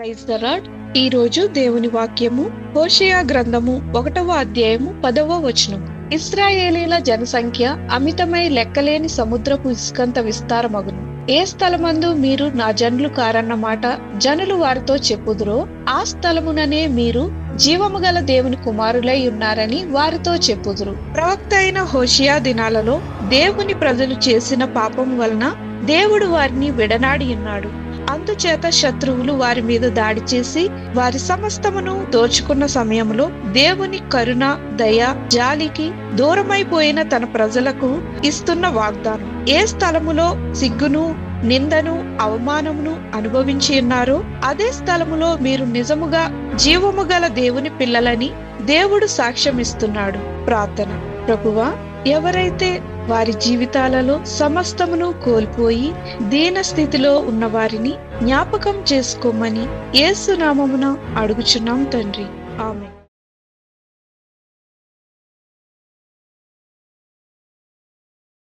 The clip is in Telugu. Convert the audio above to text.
Praise the lord. ఈ రోజు దేవుని వాక్యము హోషేయ గ్రంథము 1వ అధ్యాయము 10వ వచనం. ఇశ్రాయేలీల జనసంఖ్య అమితమై లెక్కలేని సముద్రపు ఇసుకంత విస్తారమగును. ఏ స్థలమందు మీరు నా జనులు కారన్న మాట జనులు వారితో చెప్పుదురో ఆ స్థలముననే మీరు జీవము గల దేవుని కుమారులై ఉన్నారని వారితో చెప్పుదురు. ప్రవక్త అయిన హోషేయ దినాలలో దేవుని ప్రజలు చేసిన పాపం వలన దేవుడు వారిని విడనాడి ఉన్నాడు. అందుచేత శత్రువులు వారి మీద దాడి చేసి వారి సమస్తమును దోచుకున్న సమయంలో దేవుని కరుణ, దయ, జాలికి దూరమైపోయిన తన ప్రజలకు ఇస్తున్న వాగ్దానం, ఏ స్థలములో సిగ్గును, నిందను, అవమానమును అనుభవించి ఉన్నారో అదే స్థలములో మీరు నిజముగా జీవము గల దేవుని పిల్లలని దేవుడు సాక్ష్యం ఇస్తున్నాడు. ప్రార్థన. ప్రభువా, ఎవరైతే వారి జీవితాలలో సమస్తమును కోల్పోయి దీన స్థితిలో ఉన్న వారిని జ్ఞాపకం చేసుకోమని యేసు నామమున అడుగుచున్నాం తండ్రి. ఆమేన్.